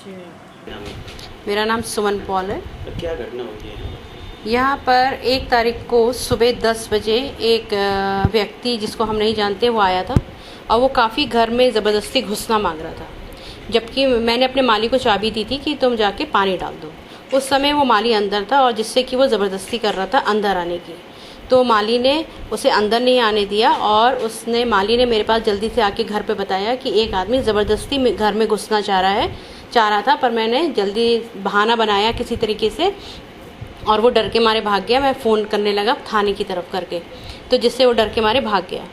मेरा नाम सुमन पॉल है। तो क्या घटना हुई है? यहाँ पर 1 तारीख को सुबह 10 बजे एक व्यक्ति जिसको हम नहीं जानते वो आया था और वो काफ़ी घर में ज़बरदस्ती घुसना मांग रहा था, जबकि मैंने अपने माली को चाबी दी थी कि तुम जाके पानी डाल दो। उस समय वो माली अंदर था और जिससे कि वो ज़बरदस्ती कर रहा था अंदर आने की, तो माली ने उसे अंदर नहीं आने दिया और माली ने मेरे पास जल्दी से आके घर पे बताया कि एक आदमी ज़बरदस्ती घर में घुसना चाह रहा था, पर मैंने जल्दी बहाना बनाया किसी तरीके से और वो डर के मारे भाग गया। मैं फ़ोन करने लगा थाने की तरफ करके, तो जिससे वो डर के मारे भाग गया।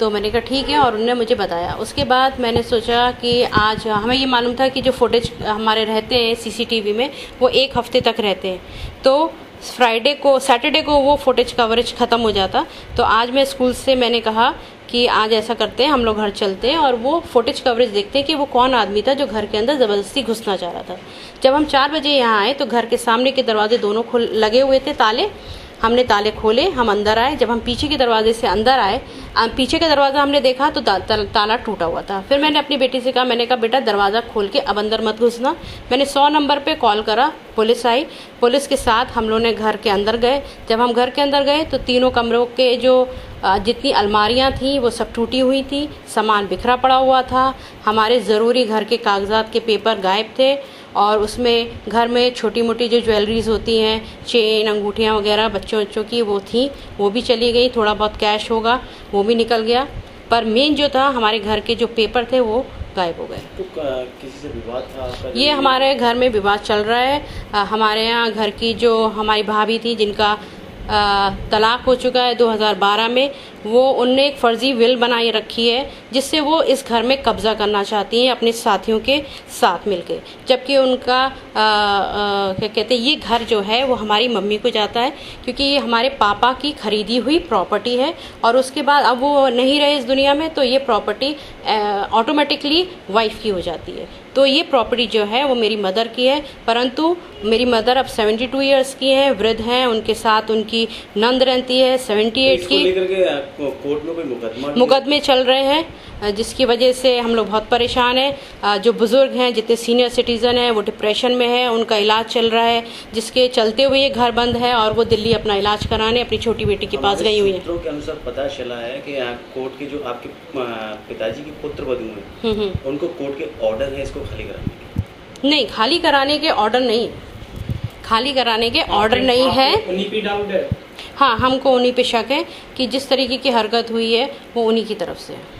तो मैंने कहा ठीक है और उन्होंने मुझे बताया। उसके बाद मैंने सोचा कि आज हमें ये मालूम था कि जो फुटेज हमारे रहते हैं सीसीटीवी में वो 1 हफ्ते तक रहते हैं, तो सैटरडे को वो फुटेज कवरेज ख़त्म हो जाता। तो आज मैं स्कूल से मैंने कहा कि आज ऐसा करते हैं, हम लोग घर चलते हैं और वो फुटेज कवरेज देखते हैं कि वो कौन आदमी था जो घर के अंदर ज़बरदस्ती घुसना चाह रहा था। जब हम 4 बजे यहाँ आए तो घर के सामने के दरवाजे दोनों लगे हुए थे ताले। हमने ताले खोले, हम अंदर आए। जब हम पीछे के दरवाजे से अंदर आए, पीछे का दरवाज़ा हमने देखा तो ताला टूटा हुआ था। फिर मैंने अपनी बेटी से कहा, मैंने कहा बेटा दरवाज़ा खोल के अब अंदर मत घुसना। मैंने 100 नंबर पे कॉल करा, पुलिस आई। पुलिस के साथ हम लोगों ने घर के अंदर गए। जब हम घर के अंदर गए तो तीनों कमरों के जो जितनी अलमारियां थी वो सब टूटी हुई थी, सामान बिखरा पड़ा हुआ था, हमारे ज़रूरी घर के कागजात के पेपर गायब थे और उसमें घर में छोटी मोटी जो ज्वेलरीज होती हैं, चेन, अंगूठियाँ वगैरह बच्चों की वो थी, वो भी चली गई। थोड़ा बहुत कैश होगा वो भी निकल गया, पर मेन जो था हमारे घर के जो पेपर थे वो गायब हो गए। तो किसी से विवाद था? ये हमारे घर में विवाद चल रहा है। हमारे यहाँ घर की जो हमारी भाभी थी जिनका तलाक हो चुका है 2012 में, उनने एक फर्जी विल बनाई रखी है जिससे वो इस घर में कब्जा करना चाहती हैं अपने साथियों के साथ मिलके, जबकि उनका क्या कहते हैं, ये घर जो है वो हमारी मम्मी को जाता है क्योंकि ये हमारे पापा की खरीदी हुई प्रॉपर्टी है और उसके बाद अब वो नहीं रहे इस दुनिया में तो ये प्रॉपर्टी ऑटोमेटिकली वाइफ की हो जाती है। तो ये प्रॉपर्टी जो है वो मेरी मदर की है, परंतु मेरी मदर अब 72 ईयर्स की हैं, वृद्ध हैं, उनके साथ उनकी नंद रहती है 78 की। लेकर के कोर्ट में कोई मुकदमे चल रहे हैं जिसकी वजह से हम लोग बहुत परेशान हैं। जो बुजुर्ग हैं, जितने सीनियर सिटीजन हैं वो डिप्रेशन में है, उनका इलाज चल रहा है, जिसके चलते हुए ये घर बंद है और वो दिल्ली अपना इलाज कराने अपनी छोटी बेटी के पास गई हुई है। सूत्रों के अनुसार पता चला है कि कोर्ट के जो आपके पिताजी के पुत्र वधू हैं उनको कोर्ट के ऑर्डर है इसको खाली कराने के। नहीं, खाली कराने के ऑर्डर नहीं, खाली कराने के ऑर्डर नहीं है। उन्हीं पे डाउट है? हाँ, हमको उन्हीं पे शक है कि जिस तरीके की हरकत हुई है वो उन्हीं की तरफ से है।